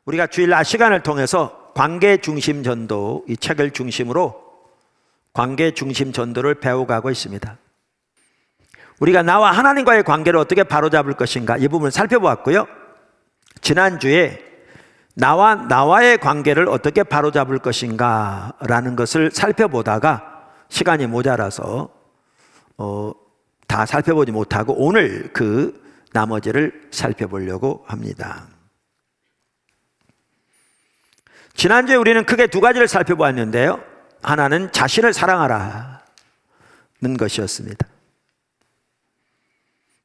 우리가 주일날 시간을 통해서 관계 중심 전도, 이 책을 중심으로 관계 중심 전도를 배워가고 있습니다. 우리가 나와 하나님과의 관계를 어떻게 바로잡을 것인가, 이 부분을 살펴보았고요. 지난주에 나와의 관계를 어떻게 바로잡을 것인가 라는 것을 살펴보다가 시간이 모자라서 다 살펴보지 못하고 오늘 그 나머지를 살펴보려고 합니다. 지난주에 우리는 크게 두 가지를 살펴보았는데요. 하나는 자신을 사랑하라는 것이었습니다.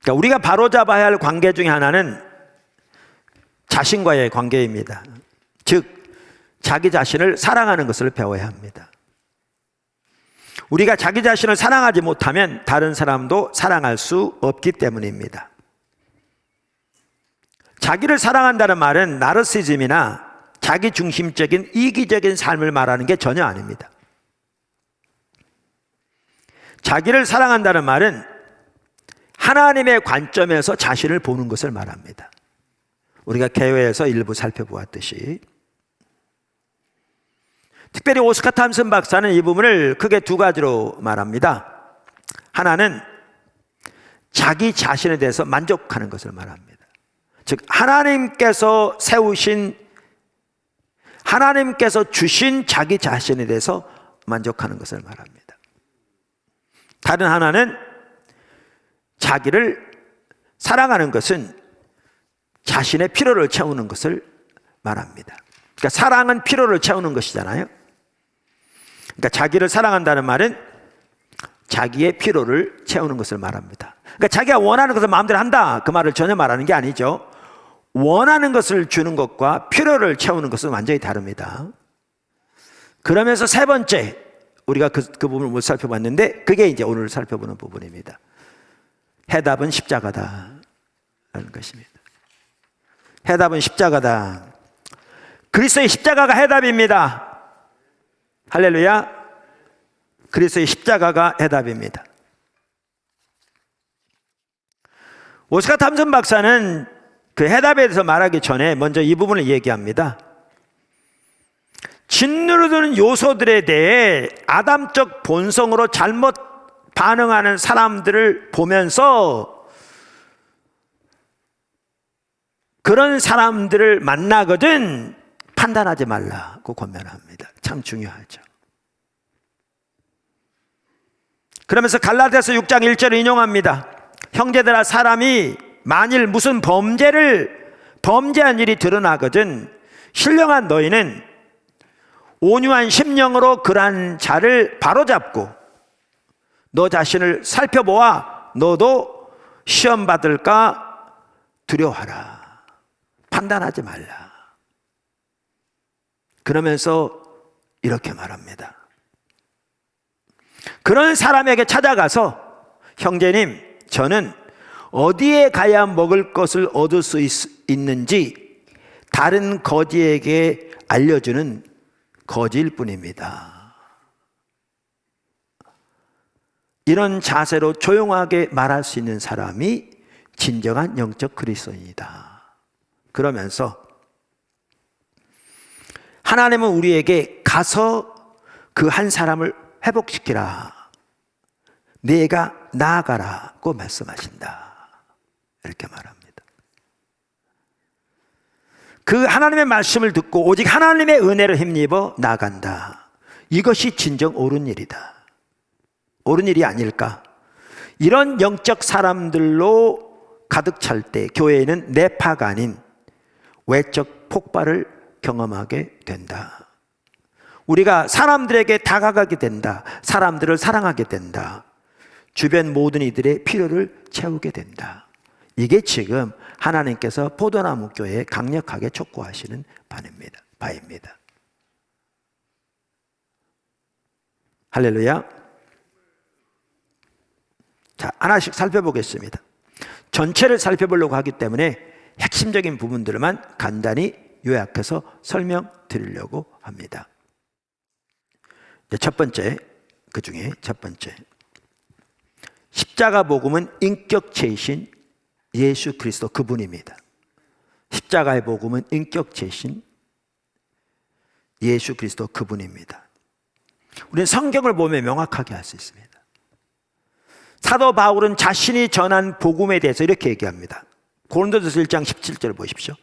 그러니까 우리가 바로잡아야 할 관계 중에 하나는 자신과의 관계입니다. 즉 자기 자신을 사랑하는 것을 배워야 합니다. 우리가 자기 자신을 사랑하지 못하면 다른 사람도 사랑할 수 없기 때문입니다. 자기를 사랑한다는 말은 나르시즘이나 자기중심적인 이기적인 삶을 말하는 게 전혀 아닙니다. 자기를 사랑한다는 말은 하나님의 관점에서 자신을 보는 것을 말합니다. 우리가 개회에서 일부 살펴보았듯이. 특별히 오스카 탐슨 박사는 이 부분을 크게 두 가지로 말합니다. 하나는 자기 자신에 대해서 만족하는 것을 말합니다. 즉 하나님께서 주신 자기 자신에 대해서 만족하는 것을 말합니다. 다른 하나는 자기를 사랑하는 것은 자신의 필요를 채우는 것을 말합니다. 그러니까 사랑은 필요를 채우는 것이잖아요. 그러니까 자기를 사랑한다는 말은 자기의 필요를 채우는 것을 말합니다. 그러니까 자기가 원하는 것을 마음대로 한다, 그 말을 전혀 말하는 게 아니죠. 원하는 것을 주는 것과 필요를 채우는 것은 완전히 다릅니다. 그러면서 세 번째, 우리가 그 부분을 못 살펴봤는데 그게 이제 오늘 살펴보는 부분입니다. 해답은 십자가다 라는 것입니다. 해답은 십자가다. 그리스도의 십자가가 해답입니다. 할렐루야. 그리스도의 십자가가 해답입니다. 오스카 탐슨 박사는 그 해답에 대해서 말하기 전에 먼저 이 부분을 얘기합니다. 짓누르는 요소들에 대해 아담적 본성으로 잘못 반응하는 사람들을 보면서 그런 사람들을 만나거든 판단하지 말라고 권면합니다. 참 중요하죠. 그러면서 갈라디아서 6장 1절을 인용합니다. 형제들아, 사람이 만일 무슨 범죄한 일이 드러나거든 신령한 너희는 온유한 심령으로 그러한 자를 바로잡고 너 자신을 살펴보아 너도 시험받을까 두려워하라. 판단하지 말라. 그러면서 이렇게 말합니다. 그런 사람에게 찾아가서 형제님, 저는 어디에 가야 먹을 것을 얻을 수 있는지 다른 거지에게 알려주는 거지일 뿐입니다. 이런 자세로 조용하게 말할 수 있는 사람이 진정한 영적 그리스도인이다. 그러면서 하나님은 우리에게 가서 그 한 사람을 회복시키라. 내가 나아가라고 말씀하신다. 이렇게 말합니다. 그 하나님의 말씀을 듣고 오직 하나님의 은혜를 힘입어 나아간다. 이것이 진정 옳은 일이다. 옳은 일이 아닐까? 이런 영적 사람들로 가득 찰 때 교회에는 내파가 아닌 외적 폭발을 경험하게 된다. 우리가 사람들에게 다가가게 된다. 사람들을 사랑하게 된다. 주변 모든 이들의 필요를 채우게 된다. 이게 지금 하나님께서 포도나무 교회에 강력하게 촉구하시는 바입니다. 할렐루야. 자, 하나씩 살펴보겠습니다. 전체를 살펴보려고 하기 때문에 핵심적인 부분들만 간단히 요약해서 설명드리려고 합니다. 첫 번째, 그 중에 첫 번째, 십자가 복음은 인격체이신 예수 그리스도 그분입니다. 십자가의 복음은 인격체이신 예수 그리스도 그분입니다. 우리는 성경을 보면 명확하게 알 수 있습니다. 사도 바울은 자신이 전한 복음에 대해서 이렇게 얘기합니다. 고린도전서 1장 17절 보십시오.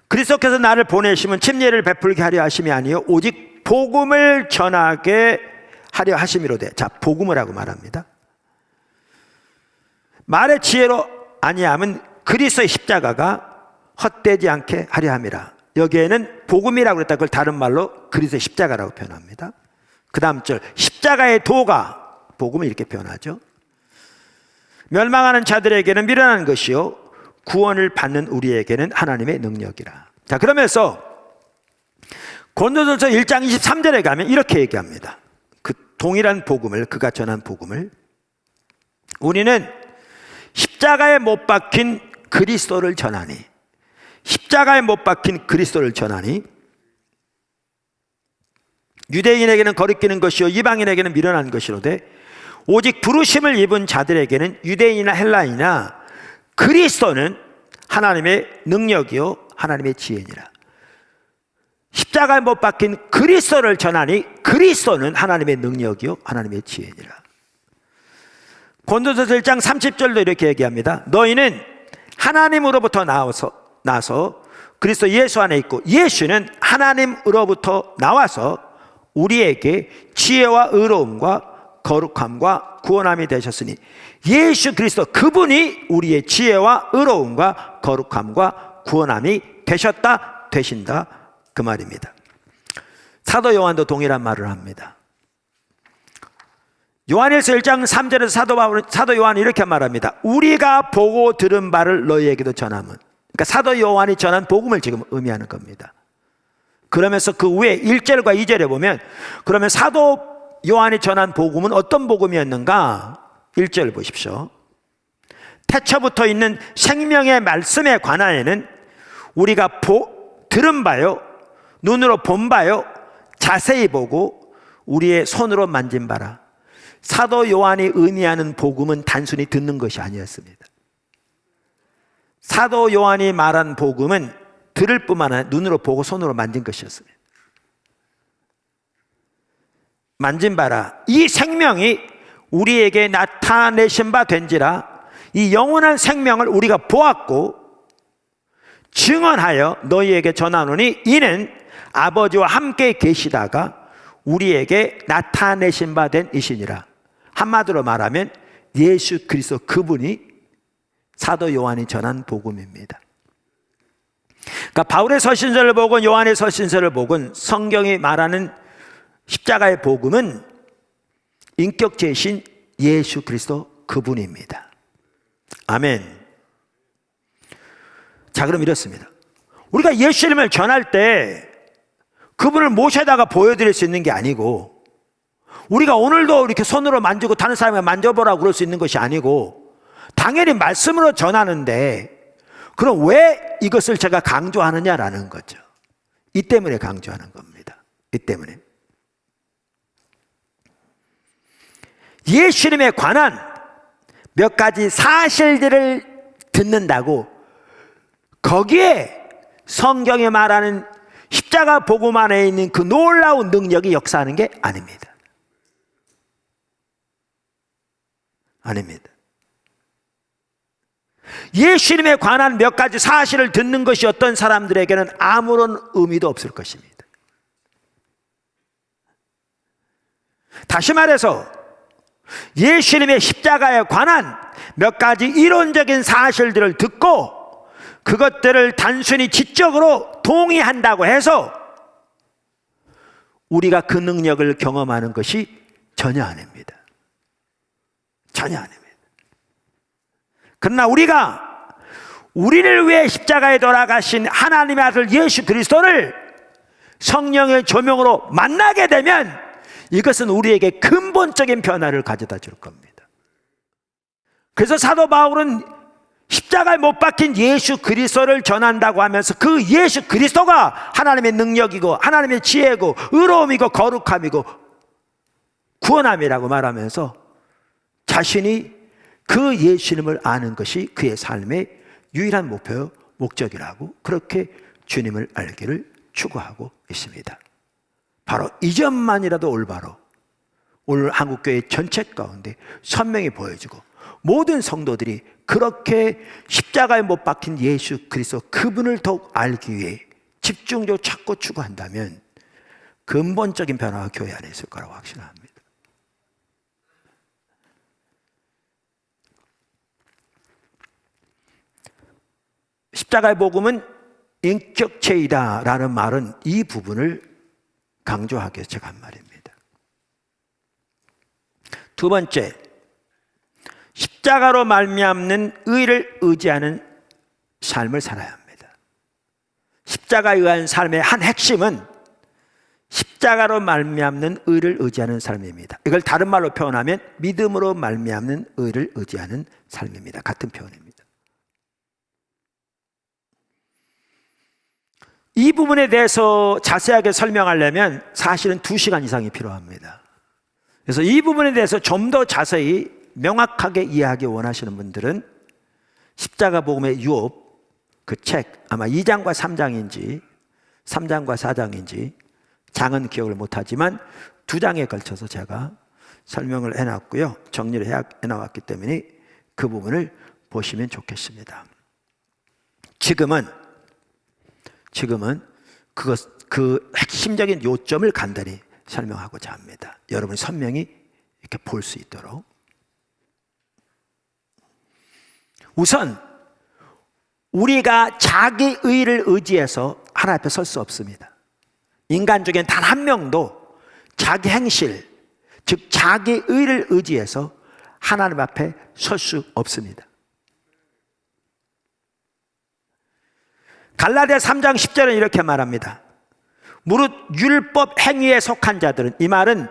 그리스도께서 나를 보내시면 침례를 베풀게 하려 하심이 아니요 오직 복음을 전하게 하려 하심이로되. 자, 복음을 하고 말합니다. 말의 지혜로 아니함은 그리스도의 십자가가 헛되지 않게 하려 함이라. 여기에는 복음이라고 그랬다. 그걸 다른 말로 그리스도의 십자가라고 표현합니다. 그 다음 절 십자가의 도가, 복음을 이렇게 표현하죠. 멸망하는 자들에게는 미련한 것이요 구원을 받는 우리에게는 하나님의 능력이라. 자, 그러면서 고린도전서 1장 23절에 가면 이렇게 얘기합니다. 그 동일한 복음을, 그가 전한 복음을, 우리는 십자가에 못 박힌 그리스도를 전하니, 십자가에 못 박힌 그리스도를 전하니 유대인에게는 거리끼는 것이요 이방인에게는 미련한 것이로되 오직 부르심을 입은 자들에게는 유대인이나 헬라인이나 그리스도는 하나님의 능력이요 하나님의 지혜니라. 십자가에 못 박힌 그리스도를 전하니 그리스도는 하나님의 능력이요 하나님의 지혜니라. 고린도전서 1장 30절도 이렇게 얘기합니다. 너희는 하나님으로부터 나서 그리스도 예수 안에 있고 예수는 하나님으로부터 나와서 우리에게 지혜와 의로움과 거룩함과 구원함이 되셨으니 예수 그리스도 그분이 우리의 지혜와 의로움과 거룩함과 구원함이 되신다 그 말입니다. 사도 요한도 동일한 말을 합니다. 요한일서 1장 3절에서 사도 요한이 이렇게 말합니다. 우리가 보고 들은 바를 너희에게도 전함은, 그러니까 사도 요한이 전한 복음을 지금 의미하는 겁니다. 그러면서 그 후에 1절과 2절에 보면 그러면 사도 요한이 전한 복음은 어떤 복음이었는가? 1절 보십시오. 태초부터 있는 생명의 말씀에 관하여는 우리가 들은 바요 눈으로 본 바요 자세히 보고 우리의 손으로 만진 바라. 사도 요한이 의미하는 복음은 단순히 듣는 것이 아니었습니다. 사도 요한이 말한 복음은 들을 뿐만 아니라 눈으로 보고 손으로 만진 것이었습니다. 만진 바라. 이 생명이 우리에게 나타내신 바 된지라. 이 영원한 생명을 우리가 보았고 증언하여 너희에게 전하노니 이는 아버지와 함께 계시다가 우리에게 나타내신 바 된 이시니라. 한마디로 말하면 예수 그리스도 그분이 사도 요한이 전한 복음입니다. 그러니까 바울의 서신서를 보건 요한의 서신서를 보건 성경이 말하는 십자가의 복음은 인격체이신 예수 그리스도 그분입니다. 아멘. 자, 그럼 이렇습니다. 우리가 예수님을 전할 때 그분을 모셔다가 보여드릴 수 있는 게 아니고, 우리가 오늘도 이렇게 손으로 만지고 다른 사람이 만져보라고 그럴 수 있는 것이 아니고, 당연히 말씀으로 전하는데 그럼 왜 이것을 제가 강조하느냐라는 거죠. 이 때문에 강조하는 겁니다. 이 때문에 예수님에 관한 몇 가지 사실들을 듣는다고 거기에 성경에 말하는 십자가 복음 안에 있는 그 놀라운 능력이 역사하는 게 아닙니다. 아닙니다. 예수님에 관한 몇 가지 사실을 듣는 것이 어떤 사람들에게는 아무런 의미도 없을 것입니다. 다시 말해서 예수님의 십자가에 관한 몇 가지 이론적인 사실들을 듣고 그것들을 단순히 지적으로 동의한다고 해서 우리가 그 능력을 경험하는 것이 전혀 아닙니다. 전혀 아닙니다. 그러나 우리를 위해 십자가에 돌아가신 하나님의 아들 예수 그리스도를 성령의 조명으로 만나게 되면 이것은 우리에게 근본적인 변화를 가져다 줄 겁니다. 그래서 사도 바울은 십자가에 못 박힌 예수 그리스도를 전한다고 하면서 그 예수 그리스도가 하나님의 능력이고 하나님의 지혜고 의로움이고 거룩함이고 구원함이라고 말하면서 자신이 그 예수님을 아는 것이 그의 삶의 유일한 목표요 목적이라고 그렇게 주님을 알기를 추구하고 있습니다. 바로 이 점만이라도 올바로 오늘 한국교회 전체 가운데 선명히 보여지고 모든 성도들이 그렇게 십자가에 못 박힌 예수 그리스도 그분을 더욱 알기 위해 집중적으로 찾고 추구한다면 근본적인 변화가 교회 안에 있을 거라고 확신합니다. 십자가의 복음은 인격체이다라는 말은 이 부분을 강조하기 위해서 제가 한 말입니다. 두 번째, 십자가로 말미암는 의를 의지하는 삶을 살아야 합니다. 십자가에 의한 삶의 한 핵심은 십자가로 말미암는 의를 의지하는 삶입니다. 이걸 다른 말로 표현하면 믿음으로 말미암는 의를 의지하는 삶입니다. 같은 표현입니다. 이 부분에 대해서 자세하게 설명하려면 사실은 2시간 이상이 필요합니다. 그래서 이 부분에 대해서 좀 더 자세히 명확하게 이해하기 원하시는 분들은 십자가 복음의 유업 그 책 아마 2장과 3장인지 3장과 4장인지 장은 기억을 못하지만 2장에 걸쳐서 제가 설명을 해놨고요. 정리를 해놨기 때문에 그 부분을 보시면 좋겠습니다. 지금은 그 핵심적인 요점을 간단히 설명하고자 합니다. 여러분이 선명히 이렇게 볼 수 있도록. 우선 우리가 자기 의를 의지해서 하나님 앞에 설 수 없습니다. 인간 중엔 단 한 명도 자기 행실, 즉 자기 의를 의지해서 하나님 앞에 설 수 없습니다. 갈라디아 3장 10절은 이렇게 말합니다. 무릇 율법 행위에 속한 자들은, 이 말은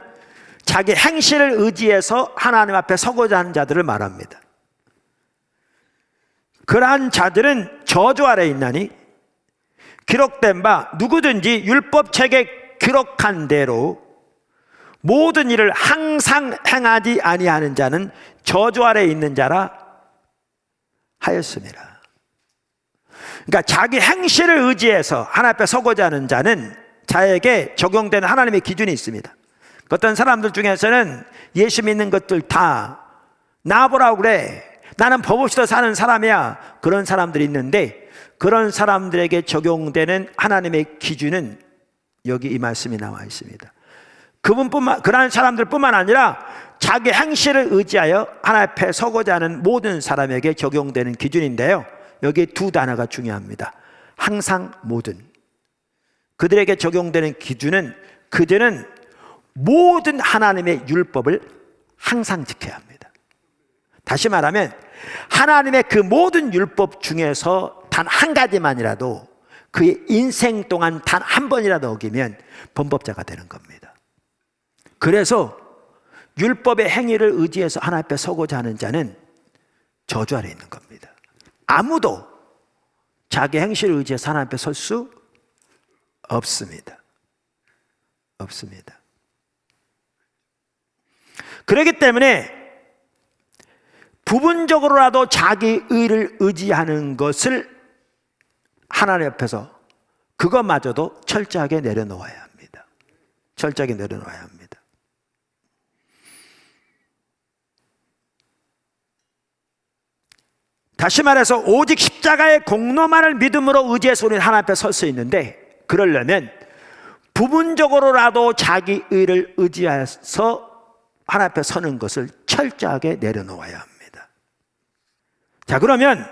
자기 행실을 의지해서 하나님 앞에 서고자 하는 자들을 말합니다. 그러한 자들은 저주 아래 있나니 기록된 바 누구든지 율법책에 기록한 대로 모든 일을 항상 행하지 아니하는 자는 저주 아래 있는 자라 하였습니다. 그러니까 자기 행실을 의지해서 하나님 앞에 서고자 하는 자는 자에게 적용되는 하나님의 기준이 있습니다. 어떤 사람들 중에서는 예수 믿는 것들 다 나보라고 그래, 나는 법 없이도 사는 사람이야, 그런 사람들이 있는데 그런 사람들에게 적용되는 하나님의 기준은 여기 이 말씀이 나와 있습니다. 그러한 사람들뿐만 아니라 자기 행실을 의지하여 하나님 앞에 서고자 하는 모든 사람에게 적용되는 기준인데요, 여기에 2단어가 중요합니다. 항상, 모든. 그들에게 적용되는 기준은 그들은 모든 하나님의 율법을 항상 지켜야 합니다. 다시 말하면 하나님의 그 모든 율법 중에서 단 한 가지만이라도 그의 인생 동안 단 한 번이라도 어기면 범법자가 되는 겁니다. 그래서 율법의 행위를 의지해서 하나님 앞에 서고자 하는 자는 저주 아래 있는 겁니다. 아무도 자기 행실을 의지해서 하나님 앞에 설 수 없습니다. 없습니다. 그렇기 때문에 부분적으로라도 자기 의를 의지하는 것을 하나님 앞에서 그것마저도 철저하게 내려놓아야 합니다. 철저하게 내려놓아야 합니다. 다시 말해서 오직 십자가의 공로만을 믿음으로 의지해서 우리는 하나님 앞에 설 수 있는데, 그러려면 부분적으로라도 자기 의를 의지해서 하나님 앞에 서는 것을 철저하게 내려놓아야 합니다. 자, 그러면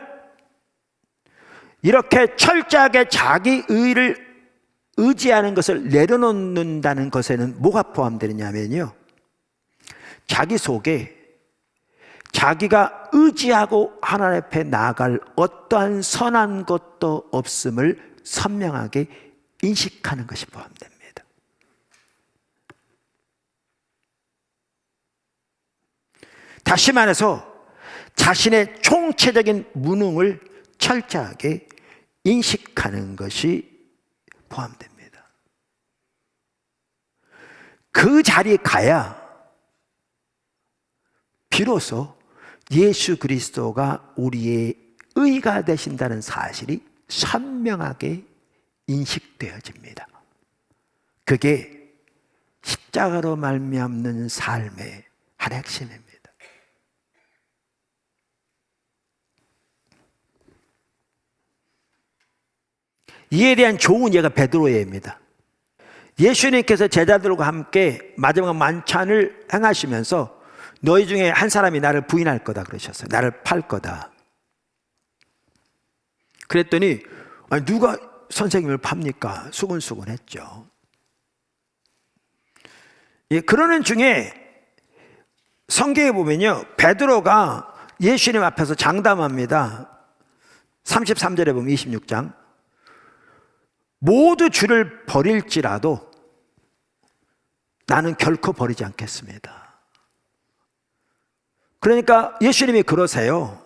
이렇게 철저하게 자기 의를 의지하는 것을 내려놓는다는 것에는 뭐가 포함되느냐면요, 자기 속에 자기가 의지하고 하나님 앞에 나아갈 어떠한 선한 것도 없음을 선명하게 인식하는 것이 포함됩니다. 다시 말해서 자신의 총체적인 무능을 철저하게 인식하는 것이 포함됩니다. 그 자리에 가야 비로소 예수 그리스도가 우리의 의가 되신다는 사실이 선명하게 인식되어집니다. 그게 십자가로 말미암는 삶의 한 핵심입니다. 이에 대한 좋은 예가 베드로의 예입니다. 예수님께서 제자들과 함께 마지막 만찬을 행하시면서 너희 중에 한 사람이 나를 부인할 거다 그러셨어요. 나를 팔 거다. 그랬더니 아니, 누가 선생님을 팝니까? 수근수근했죠. 예, 그러는 중에 성경에 보면요, 베드로가 예수님 앞에서 장담합니다. 33절에 보면 26장 모두 주를 버릴지라도 나는 결코 버리지 않겠습니다. 그러니까 예수님이 그러세요.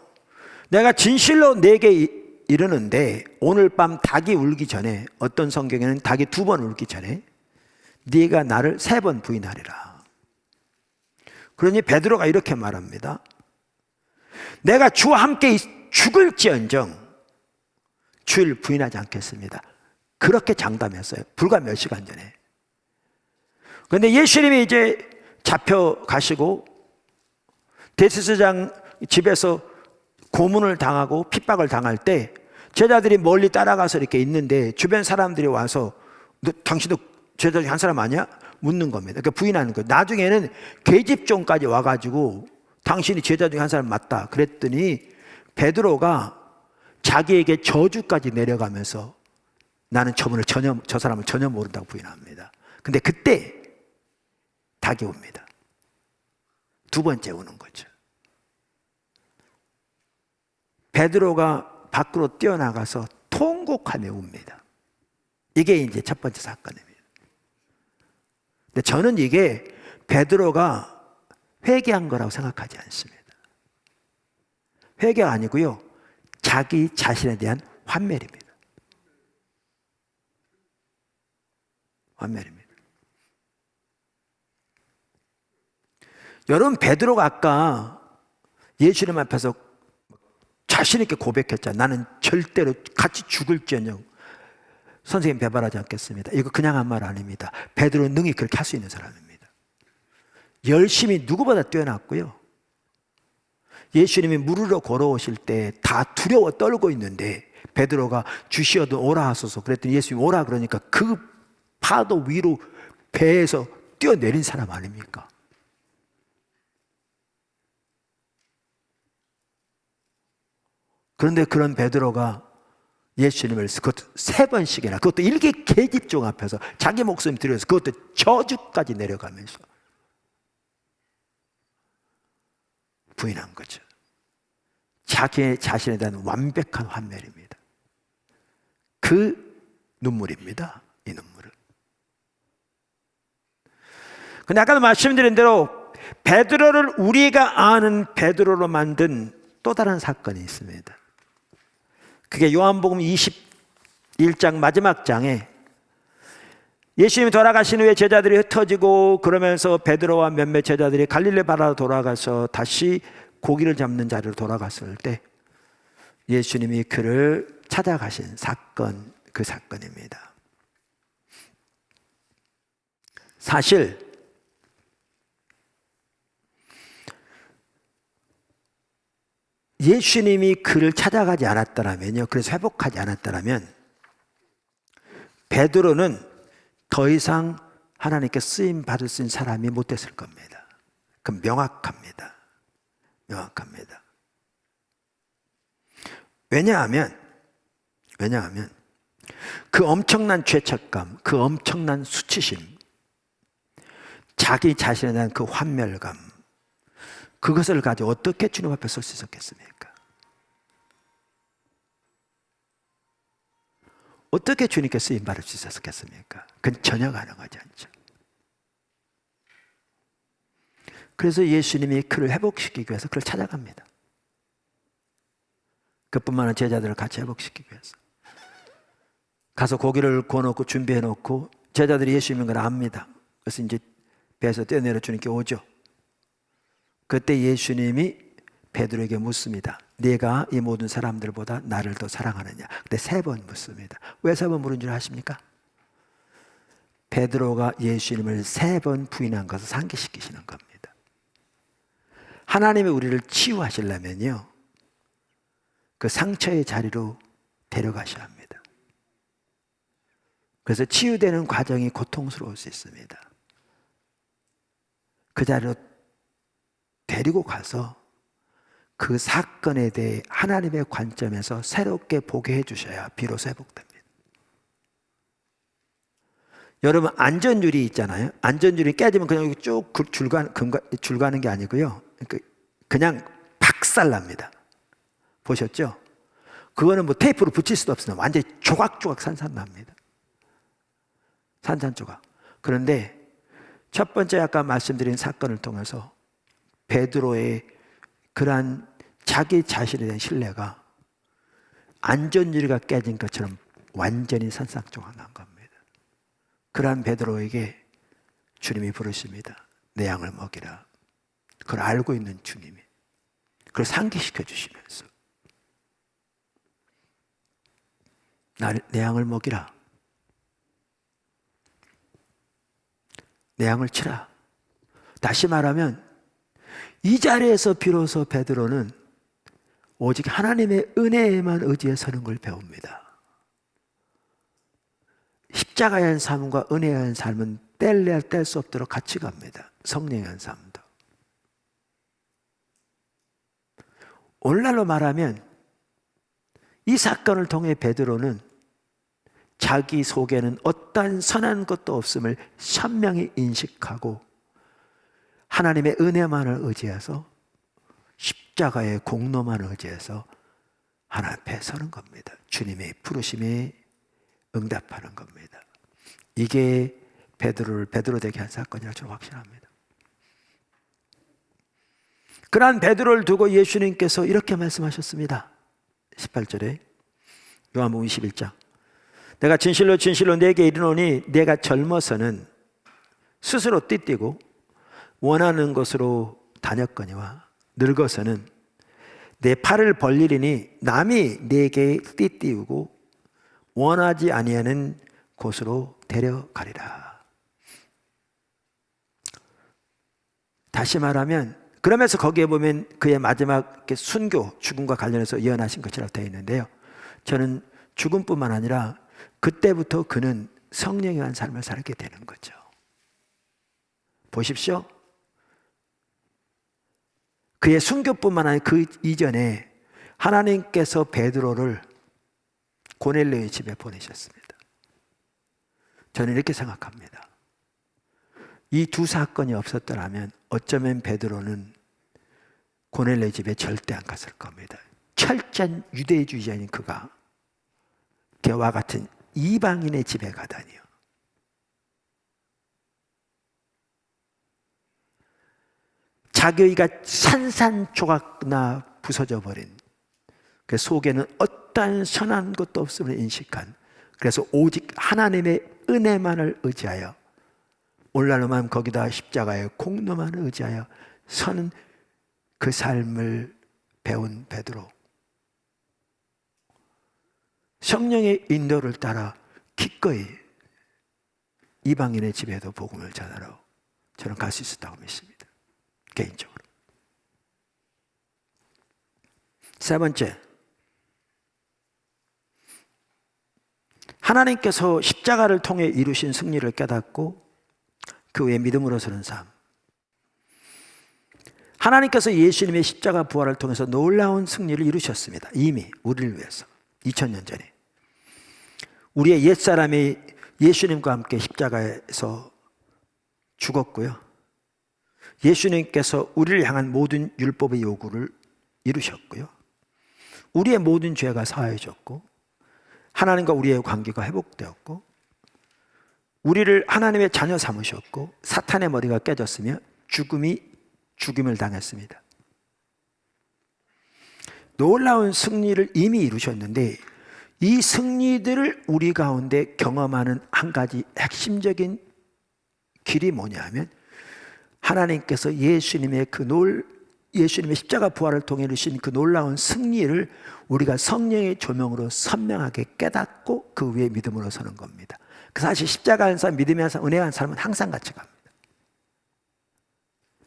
내가 진실로 내게 이르는데 오늘 밤 닭이 울기 전에, 어떤 성경에는 닭이 2번 울기 전에 네가 나를 3번 부인하리라. 그러니 베드로가 이렇게 말합니다. 내가 주와 함께 죽을지언정 주를 부인하지 않겠습니다. 그렇게 장담했어요. 불과 몇 시간 전에. 그런데 예수님이 이제 잡혀가시고 대제사장 집에서 고문을 당하고 핍박을 당할 때 제자들이 멀리 따라가서 이렇게 있는데 주변 사람들이 와서 너 당신도 제자 중에 한 사람 아니야? 묻는 겁니다. 그러니까 부인하는 거예요. 나중에는 계집종까지 와가지고 당신이 제자 중에 한 사람 맞다 그랬더니 베드로가 자기에게 저주까지 내려가면서 나는 저 사람을 전혀 모른다고 부인합니다. 근데 그때 닭이 옵니다. 2번째 오는 거죠. 베드로가 밖으로 뛰어나가서 통곡하며 웁니다. 이게 이제 첫 번째 사건입니다. 근데 저는 이게 베드로가 회개한 거라고 생각하지 않습니다. 회개가 아니고요, 자기 자신에 대한 환멸입니다. 환멸입니다. 여러분, 베드로가 아까 예수님 앞에서 자신 있게 고백했잖아요. 나는 절대로 같이 죽을지언정 선생님 배반하지 않겠습니다. 이거 그냥 한 말 아닙니다. 베드로는 능히 그렇게 할 수 있는 사람입니다. 열심히 누구보다 뛰어났고요. 예수님이 물으러 걸어오실 때 다 두려워 떨고 있는데 베드로가 주시어도 오라 하소서 그랬더니 예수님이 오라 그러니까 그 파도 위로 배에서 뛰어내린 사람 아닙니까? 그런데 그런 베드로가 예수님을 그것도 3번씩이나, 그것도 일개 계집종 앞에서 자기 목숨 들여서 그것도 저주까지 내려가면서 부인한 거죠. 자기 자신에 대한 완벽한 환멸입니다. 그 눈물입니다. 이 눈물은. 근데 아까도 말씀드린 대로 베드로를 우리가 아는 베드로로 만든 또 다른 사건이 있습니다. 그게 요한복음 21장 마지막 장에 예수님이 돌아가신 후에 제자들이 흩어지고 그러면서 베드로와 몇몇 제자들이 갈릴리 바다로 돌아가서 다시 고기를 잡는 자리로 돌아갔을 때 예수님이 그를 찾아가신 사건, 그 사건입니다. 사실 예수님이 그를 찾아가지 않았더라면요, 그래서 회복하지 않았더라면 베드로는 더 이상 하나님께 쓰임 받을 수 있는 사람이 못 됐을 겁니다. 그건 명확합니다. 명확합니다. 왜냐하면 그 엄청난 죄책감, 그 엄청난 수치심, 자기 자신에 대한 그 환멸감, 그것을 가지고 어떻게 주님 앞에 설 수 있었겠습니까? 어떻게 주님께 쓰임 받을 수 있었겠습니까? 그건 전혀 가능하지 않죠. 그래서 예수님이 그를 회복시키기 위해서 그를 찾아갑니다. 그뿐만 아니라 제자들을 같이 회복시키기 위해서 가서 고기를 구워놓고 준비해놓고 제자들이 예수님인 걸 압니다. 그래서 이제 배에서 뛰어내려 주님께 오죠. 그때 예수님이 베드로에게 묻습니다. 네가 이 모든 사람들보다 나를 더 사랑하느냐? 근데 3번 묻습니다. 왜 3번 물은 줄 아십니까? 베드로가 예수님을 3번 부인한 것을 상기시키시는 겁니다. 하나님이 우리를 치유하시려면요, 그 상처의 자리로 데려가셔야 합니다. 그래서 치유되는 과정이 고통스러울 수 있습니다. 그 자리로 데리고 가서 그 사건에 대해 하나님의 관점에서 새롭게 보게 해주셔야 비로소 회복됩니다. 여러분, 안전줄이 있잖아요. 안전줄이 깨지면 그냥 쭉 줄 가는 게 아니고요, 그냥 박살납니다. 보셨죠? 그거는 뭐 테이프로 붙일 수도 없습니다. 완전히 조각조각 산산납니다. 산산조각. 그런데 첫 번째 아까 말씀드린 사건을 통해서 베드로의 그러한 자기 자신에 대한 신뢰가 안전유리가 깨진 것처럼 완전히 산산조각 난 겁니다. 그러한 베드로에게 주님이 부르십니다. 내 양을 먹이라. 그걸 알고 있는 주님이 그걸 상기시켜 주시면서 내 양을 먹이라. 내 양을 치라. 다시 말하면 이 자리에서 비로소 베드로는 오직 하나님의 은혜에만 의지해 서는 걸 배웁니다. 십자가의 한 삶과 은혜의 한 삶은 뗄래야 뗄 수 없도록 같이 갑니다. 성령의 한 삶도. 오늘날로 말하면 이 사건을 통해 베드로는 자기 속에는 어떠한 선한 것도 없음을 선명히 인식하고 하나님의 은혜만을 의지해서 십자가의 공로만을 의지해서 하나님 앞에 서는 겁니다. 주님의 부르심에 응답하는 겁니다. 이게 베드로를 베드로 되게 한 사건이라고 저는 확신합니다. 그러한 베드로를 두고 예수님께서 이렇게 말씀하셨습니다. 18절에 요한복음 21장 내가 진실로 진실로 네게 이르노니 네가 젊어서는 스스로 띠띠고 원하는 곳으로 다녔거니와 늙어서는 내 팔을 벌리리니 남이 네게 띠띠우고 원하지 아니하는 곳으로 데려가리라. 다시 말하면 그러면서 거기에 보면 그의 마지막 순교 죽음과 관련해서 예언하신 것이라고 되어 있는데요, 저는 죽음뿐만 아니라 그때부터 그는 성령에 의한 삶을 살게 되는 거죠. 보십시오. 그의 순교뿐만 아니라 그 이전에 하나님께서 베드로를 고넬료의 집에 보내셨습니다. 저는 이렇게 생각합니다. 이 두 사건이 없었더라면 어쩌면 베드로는 고넬료의 집에 절대 안 갔을 겁니다. 철저한 유대주의자인 그가 걔와 같은 이방인의 집에 가다니요. 자기가 산산조각나 부서져 버린 그 속에는 어떠한 선한 것도 없음을 인식한, 그래서 오직 하나님의 은혜만을 의지하여 오늘날로만 거기다 십자가의 공로만을 의지하여 서는 그 삶을 배운 베드로, 성령의 인도를 따라 기꺼이 이방인의 집에도 복음을 전하러 저는 갈 수 있었다고 믿습니다. 개인적으로. 세 번째, 하나님께서 십자가를 통해 이루신 승리를 깨닫고 그 후에 믿음으로 서는 삶. 하나님께서 예수님의 십자가 부활을 통해서 놀라운 승리를 이루셨습니다. 이미 우리를 위해서 2000년 전에 우리의 옛사람이 예수님과 함께 십자가에서 죽었고요, 예수님께서 우리를 향한 모든 율법의 요구를 이루셨고요, 우리의 모든 죄가 사해졌고 하나님과 우리의 관계가 회복되었고 우리를 하나님의 자녀 삼으셨고 사탄의 머리가 깨졌으며 죽임을 당했습니다. 놀라운 승리를 이미 이루셨는데 이 승리들을 우리 가운데 경험하는 한 가지 핵심적인 길이 뭐냐 하면 하나님께서 예수님의 그 예수님의 십자가 부활을 통해 이루신 그 놀라운 승리를 우리가 성령의 조명으로 선명하게 깨닫고 그 위에 믿음으로 서는 겁니다. 그 사실 십자가 한 사람, 믿음의 한 사람, 은혜의 한 사람은 항상 같이 갑니다.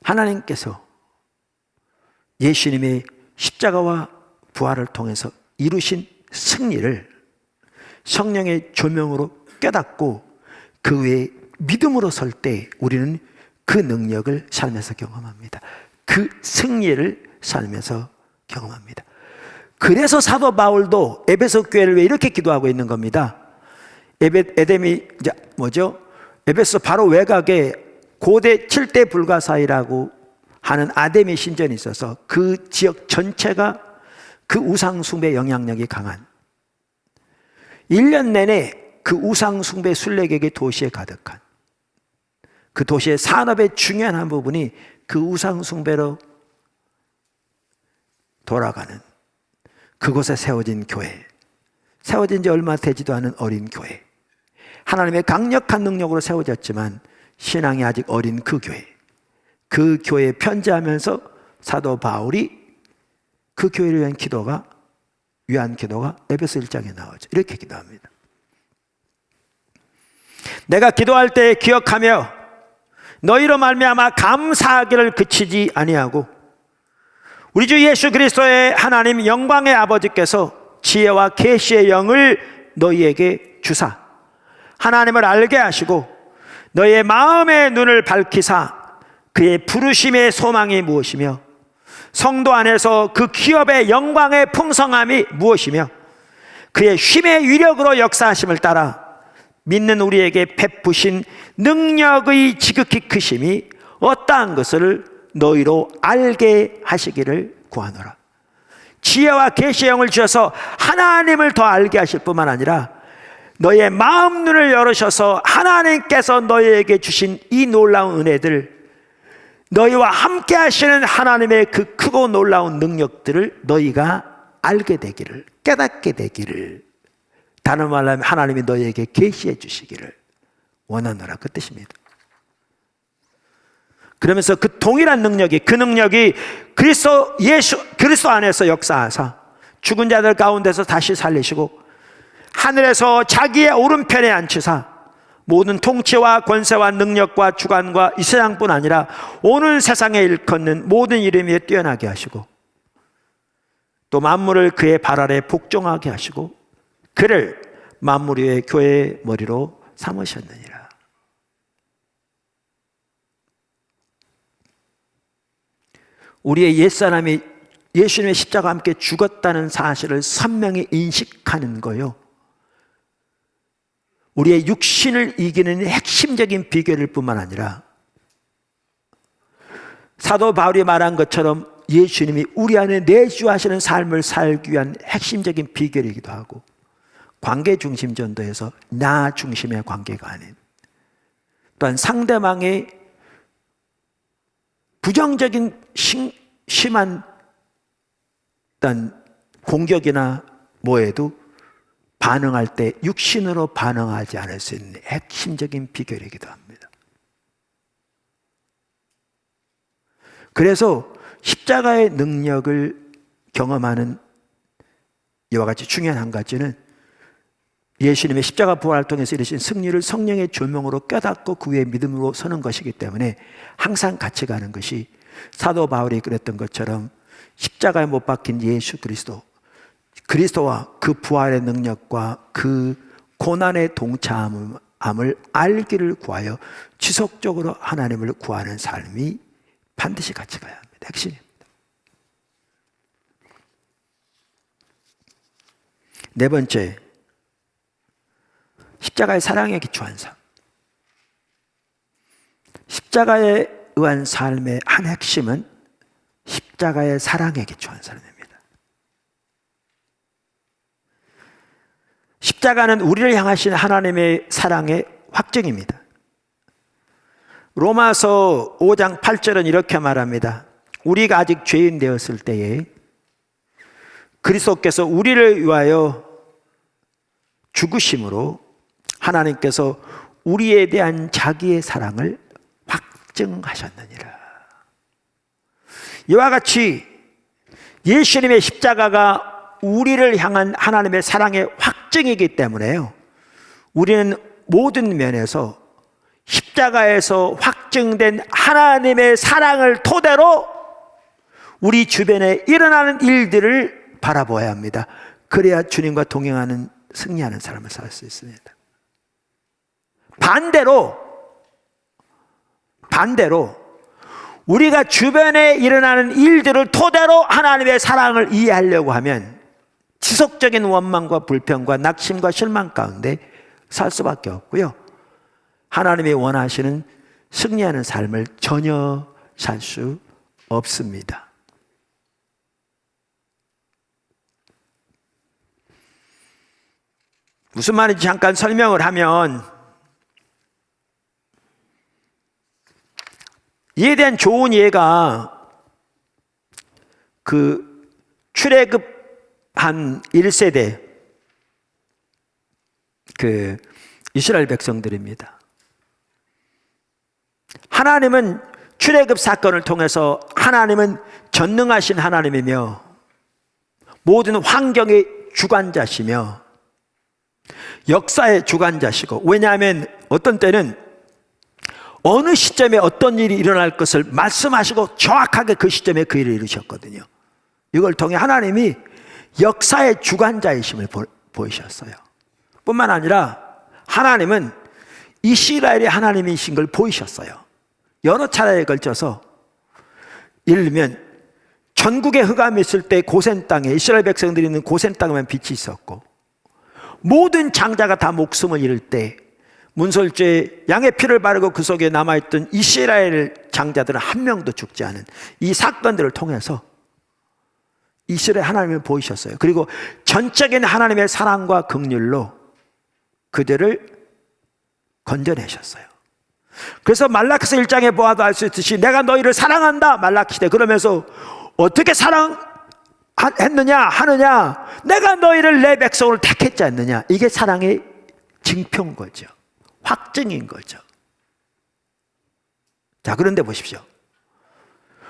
하나님께서 예수님의 십자가와 부활을 통해서 이루신 승리를 성령의 조명으로 깨닫고 그 위에 믿음으로 설 때 우리는 그 능력을 삶에서 경험합니다. 그 승리를 삶에서 경험합니다. 그래서 사도 바울도 에베소 교회를 왜 이렇게 기도하고 있는 겁니다. 에덴이 이제 뭐죠? 에베소 바로 외곽에 고대 7대 불가사의라고 하는 아데미 신전이 있어서 그 지역 전체가 그 우상숭배 영향력이 강한 1년 내내 그 우상숭배 순례객의 도시에 가득한 그 도시의 산업의 중요한 한 부분이 그 우상숭배로 돌아가는 그곳에 세워진 교회, 세워진 지 얼마 되지도 않은 어린 교회, 하나님의 강력한 능력으로 세워졌지만 신앙이 아직 어린 그 교회, 그 교회에 편지하면서 사도 바울이 그 교회를 위한 기도가 에베소 1장에 나오죠. 이렇게 기도합니다. 내가 기도할 때 기억하며 너희로 말미암아 감사하기를 그치지 아니하고 우리 주 예수 그리스도의 하나님 영광의 아버지께서 지혜와 계시의 영을 너희에게 주사 하나님을 알게 하시고 너희의 마음의 눈을 밝히사 그의 부르심의 소망이 무엇이며 성도 안에서 그 기업의 영광의 풍성함이 무엇이며 그의 쉼의 위력으로 역사하심을 따라 믿는 우리에게 베푸신 능력의 지극히 크심이 어떠한 것을 너희로 알게 하시기를 구하노라. 지혜와 계시의 영을 주셔서 하나님을 더 알게 하실 뿐만 아니라 너희의 마음 눈을 열으셔서 하나님께서 너희에게 주신 이 놀라운 은혜들, 너희와 함께 하시는 하나님의 그 크고 놀라운 능력들을 너희가 알게 되기를, 깨닫게 되기를, 다른 말로 하면 하나님이 너희에게 계시해 주시기를 원하노라, 그 뜻입니다. 그러면서 그 동일한 능력이, 그 능력이 그리스도 안에서 역사하사 죽은 자들 가운데서 다시 살리시고 하늘에서 자기의 오른편에 앉히사 모든 통치와 권세와 능력과 주관과 이 세상뿐 아니라 오는 세상에 일컫는 모든 이름 위에 뛰어나게 하시고 또 만물을 그의 발 아래 복종하게 하시고 그를 만물 위의 교회의 머리로 삼으셨느니라. 우리의 옛사람이 예수님의 십자가와 함께 죽었다는 사실을 선명히 인식하는 거요, 우리의 육신을 이기는 핵심적인 비결일 뿐만 아니라 사도 바울이 말한 것처럼 예수님이 우리 안에 내주하시는 삶을 살기 위한 핵심적인 비결이기도 하고 관계 중심 전도에서 나 중심의 관계가 아닌 또한 상대방의 부정적인 심한 어떤 공격이나 뭐에도 반응할 때 육신으로 반응하지 않을 수 있는 핵심적인 비결이기도 합니다. 그래서 십자가의 능력을 경험하는 이와 같이 중요한 한 가지는 예수님의 십자가 부활을 통해서 이루신 승리를 성령의 조명으로 깨닫고 그 위에 믿음으로 서는 것이기 때문에 항상 같이 가는 것이 사도 바울이 그랬던 것처럼 십자가에 못 박힌 예수 그리스도와 그 부활의 능력과 그 고난의 동참함을 알기를 구하여 지속적으로 하나님을 구하는 삶이 반드시 같이 가야 합니다. 핵심입니다. 네 번째, 십자가의 사랑에 기초한 삶. 십자가에 의한 삶의 한 핵심은 십자가의 사랑에 기초한 삶입니다. 십자가는 우리를 향하신 하나님의 사랑의 확증입니다. 로마서 5장 8절은 이렇게 말합니다. 우리가 아직 죄인 되었을 때에 그리스도께서 우리를 위하여 죽으심으로 하나님께서 우리에 대한 자기의 사랑을 확증하셨느니라. 이와 같이 예수님의 십자가가 우리를 향한 하나님의 사랑의 확증이기 때문에요, 우리는 모든 면에서 십자가에서 확증된 하나님의 사랑을 토대로 우리 주변에 일어나는 일들을 바라보아야 합니다. 그래야 주님과 동행하는, 승리하는 삶을 살 수 있습니다. 반대로 우리가 주변에 일어나는 일들을 토대로 하나님의 사랑을 이해하려고 하면 지속적인 원망과 불평과 낙심과 실망 가운데 살 수밖에 없고요, 하나님이 원하시는 승리하는 삶을 전혀 살 수 없습니다. 무슨 말인지 잠깐 설명을 하면, 이에 대한 좋은 예가 그 출애굽한 1세대 그 이스라엘 백성들입니다. 하나님은 출애굽 사건을 통해서 하나님은 전능하신 하나님이며 모든 환경의 주관자시며 역사의 주관자시고, 왜냐하면 어떤 때는 어느 시점에 어떤 일이 일어날 것을 말씀하시고 정확하게 그 시점에 그 일을 이루셨거든요. 이걸 통해 하나님이 역사의 주관자이심을 보이셨어요. 뿐만 아니라 하나님은 이스라엘의 하나님이신 걸 보이셨어요. 여러 차례에 걸쳐서, 예를 들면 전국에 흑암이 있을 때 고센 땅에, 이스라엘 백성들이 있는 고센 땅에만 빛이 있었고, 모든 장자가 다 목숨을 잃을 때 문설주에 양의 피를 바르고 그 속에 남아있던 이스라엘 장자들은 한 명도 죽지 않은 이 사건들을 통해서 이스라엘 하나님을 보이셨어요. 그리고 전적인 하나님의 사랑과 긍휼로 그들을 건져내셨어요. 그래서 말라기서 1장에 보아도 알 수 있듯이 내가 너희를 사랑한다 말라기시되, 그러면서 어떻게 사랑했느냐 하느냐, 내가 너희를 내 백성을 택했지 않느냐. 이게 사랑의 증표인 거죠. 확증인 거죠. 자, 그런데 보십시오.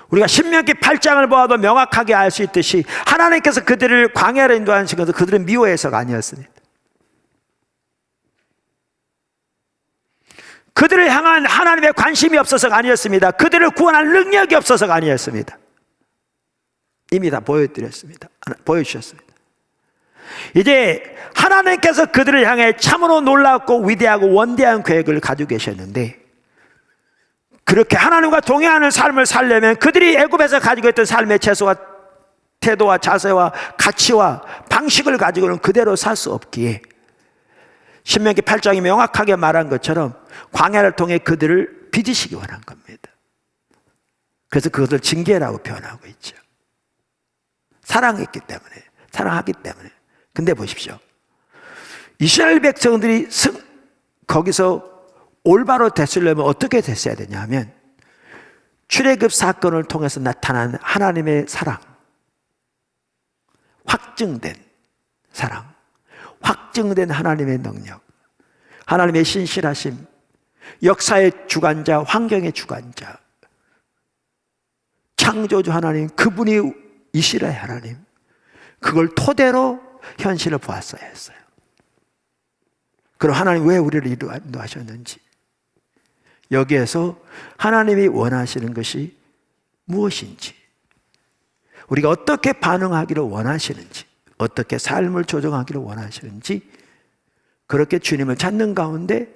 우리가 신명기 8장을 보아도 명확하게 알 수 있듯이 하나님께서 그들을 광야로 인도하신 것은 그들은 미워해서가 아니었습니다. 그들을 향한 하나님의 관심이 없어서가 아니었습니다. 그들을 구원할 능력이 없어서가 아니었습니다. 이미 다 보여주셨습니다. 이제 하나님께서 그들을 향해 참으로 놀랍고 위대하고 원대한 계획을 가지고 계셨는데, 그렇게 하나님과 동행하는 삶을 살려면 그들이 애굽에서 가지고 있던 삶의 태도와 자세와 가치와 방식을 가지고는 그대로 살 수 없기에 신명기 8장이 명확하게 말한 것처럼 광야를 통해 그들을 빚으시기 원한 겁니다. 그래서 그것을 징계라고 표현하고 있죠. 사랑하기 때문에. 근데 보십시오. 이스라엘 백성들이 거기서 올바로 됐으려면 어떻게 됐어야 되냐 하면, 출애굽 사건을 통해서 나타난 하나님의 사랑, 확증된 사랑, 확증된 하나님의 능력, 하나님의 신실하심, 역사의 주관자, 환경의 주관자, 창조주 하나님, 그분이 이스라엘 하나님, 그걸 토대로 현실을 보았어야 했어요. 그럼 하나님 왜 우리를 인도하셨는지, 여기에서 하나님이 원하시는 것이 무엇인지, 우리가 어떻게 반응하기를 원하시는지, 어떻게 삶을 조정하기를 원하시는지, 그렇게 주님을 찾는 가운데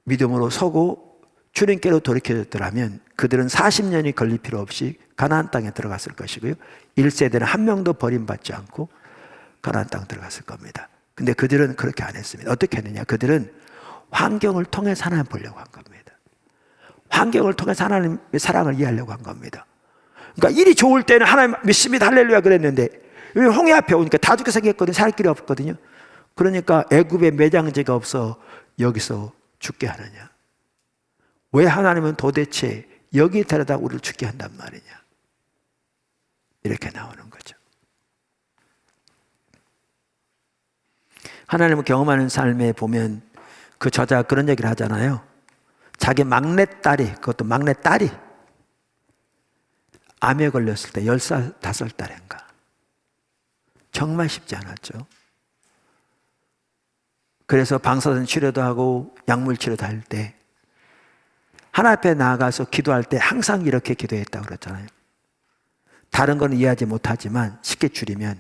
믿음으로 서고 주님께로 돌이켜졌더라면 그들은 40년이 걸릴 필요 없이 가나안 땅에 들어갔을 것이고요, 1세대는 한 명도 버림받지 않고 가나안 땅 들어갔을 겁니다. 근데 그들은 그렇게 안 했습니다. 어떻게 했느냐? 그들은 환경을 통해서 하나님 보려고 한 겁니다. 환경을 통해서 하나님의 사랑을 이해하려고 한 겁니다. 그러니까 일이 좋을 때는 하나님 믿습니다 할렐루야 그랬는데, 홍해 앞에 오니까 다 죽게 생겼거든요. 살 길이 없거든요. 그러니까 애굽에 매장지가 없어 여기서 죽게 하느냐? 왜 하나님은 도대체 여기 데려다 우리를 죽게 한단 말이냐? 이렇게 나오는 거죠. 하나님을 경험하는 삶에 보면 그 저자가 그런 얘기를 하잖아요. 자기 막내딸이, 그것도 막내딸이 암에 걸렸을 때 15달인가. 정말 쉽지 않았죠. 그래서 방사선 치료도 하고 약물 치료도 할 때 하나님 앞에 나아가서 기도할 때 항상 이렇게 기도했다고 그랬잖아요. 다른 건 이해하지 못하지만 쉽게 줄이면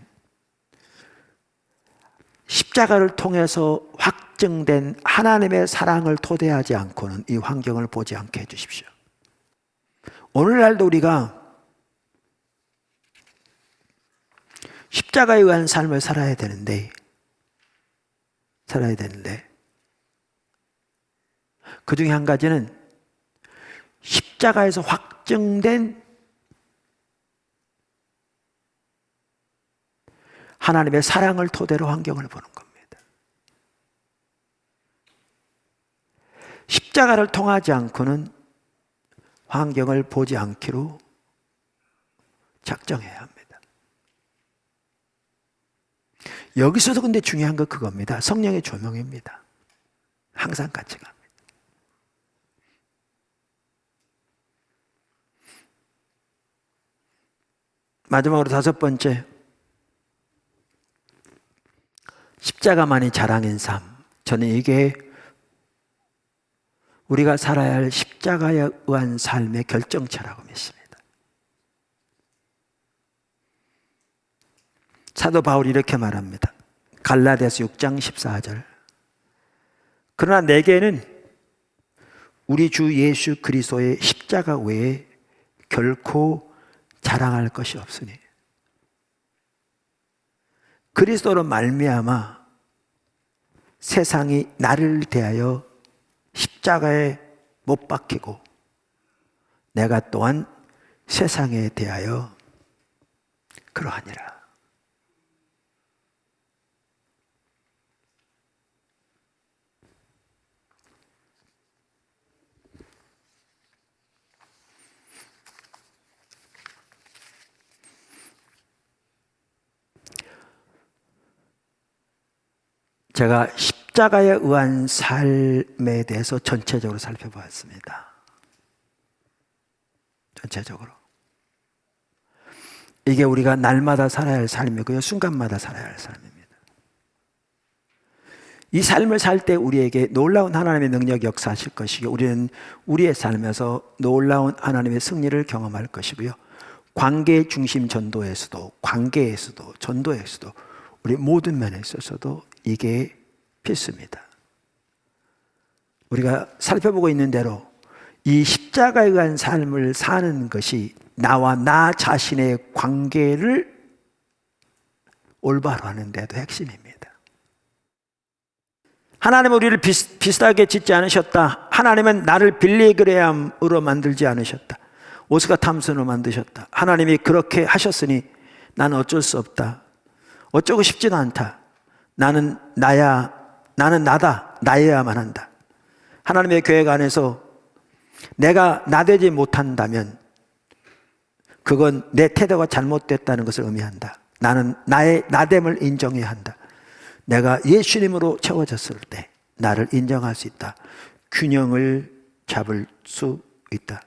십자가를 통해서 확증된 하나님의 사랑을 토대하지 않고는 이 환경을 보지 않게 해주십시오. 오늘날도 우리가 십자가에 의한 삶을 살아야 되는데 그 중에 한 가지는 십자가에서 확증된 하나님의 사랑을 토대로 환경을 보는 겁니다. 십자가를 통하지 않고는 환경을 보지 않기로 작정해야 합니다. 여기서도 근데 중요한 건 그겁니다. 성령의 조명입니다. 항상 같이 갑니다. 마지막으로 5번째, 십자가만이 자랑인 삶. 저는 이게 우리가 살아야 할 십자가에 의한 삶의 결정체라고 믿습니다. 사도 바울이 이렇게 말합니다. 갈라디아서 6장 14절. 그러나 내게는 우리 주 예수 그리스도의 십자가 외에 결코 자랑할 것이 없으니 그리스도로 말미암아 세상이 나를 대하여 십자가에 못 박히고 내가 또한 세상에 대하여 그러하니라. 제가 십자가에 의한 삶에 대해서 전체적으로 살펴보았습니다. 전체적으로. 이게 우리가 날마다 살아야 할 삶이고요. 순간마다 살아야 할 삶입니다. 이 삶을 살 때 우리에게 놀라운 하나님의 능력이 역사하실 것이고 우리는 우리의 삶에서 놀라운 하나님의 승리를 경험할 것이고요. 관계 중심 전도에서도 관계에서도 전도에서도 우리 모든 면에 있어서도 이게 필수입니다. 우리가 살펴보고 있는 대로 이 십자가에 의한 삶을 사는 것이 나와 나 자신의 관계를 올바로 하는 데도 핵심입니다. 하나님은 우리를 비슷하게 짓지 않으셨다. 하나님은 나를 빌리그레암으로 만들지 않으셨다. 오스카 탐슨으로 만드셨다. 하나님이 그렇게 하셨으니 나는 어쩔 수 없다. 어쩌고 싶지도 않다. 나는 나다. 나여야만 한다. 하나님의 계획 안에서 내가 나되지 못한다면 그건 내 태도가 잘못됐다는 것을 의미한다. 나는 나의 나됨을 인정해야 한다. 내가 예수님으로 채워졌을 때 나를 인정할 수 있다. 균형을 잡을 수 있다.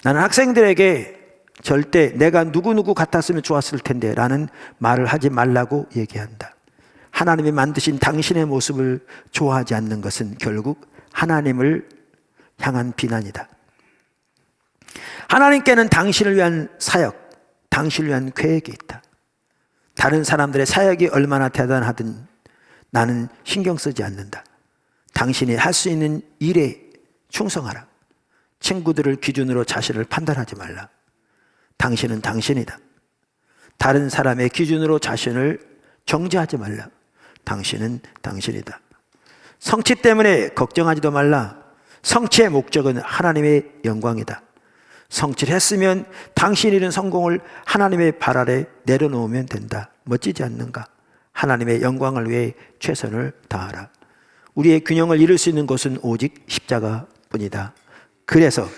나는 학생들에게 절대 내가 누구누구 같았으면 좋았을 텐데 라는 말을 하지 말라고 얘기한다. 하나님이 만드신 당신의 모습을 좋아하지 않는 것은 결국 하나님을 향한 비난이다. 하나님께는 당신을 위한 사역, 당신을 위한 계획이 있다. 다른 사람들의 사역이 얼마나 대단하든 나는 신경 쓰지 않는다. 당신이 할 수 있는 일에 충성하라. 친구들을 기준으로 자신을 판단하지 말라. 당신은 당신이다. 다른 사람의 기준으로 자신을 정죄하지 말라. 당신은 당신이다. 성취 때문에 걱정하지도 말라. 성취의 목적은 하나님의 영광이다. 성취를 했으면 당신이 이룬 성공을 하나님의 발 아래 내려놓으면 된다. 멋지지 않는가? 하나님의 영광을 위해 최선을 다하라. 우리의 균형을 이룰 수 있는 것은 오직 십자가뿐이다. 그래서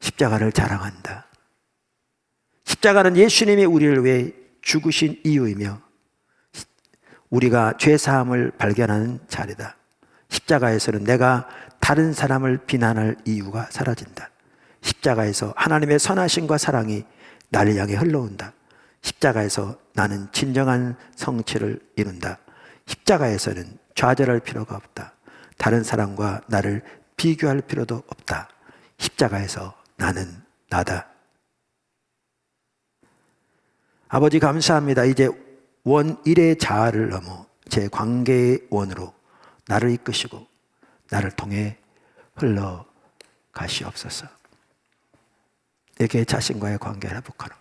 십자가를 자랑한다. 십자가는 예수님이 우리를 위해 죽으신 이유이며 우리가 죄사함을 발견하는 자리다. 십자가 십자가에서는 내가 다른 사람을 비난할 이유가 사라진다. 십자가에서 하나님의 선하심과 사랑이 나를 향해 흘러온다. 십자가에서 나는 진정한 성취를 이룬다. 십자가에서는 좌절할 필요가 없다. 다른 사람과 나를 비교할 필요도 없다. 십자가에서 나는 나다. 아버지 감사합니다. 이제 원일의 자아를 넘어 제 관계의 원으로 나를 이끄시고 나를 통해 흘러가시옵소서. 이렇게 자신과의 관계를 회복하는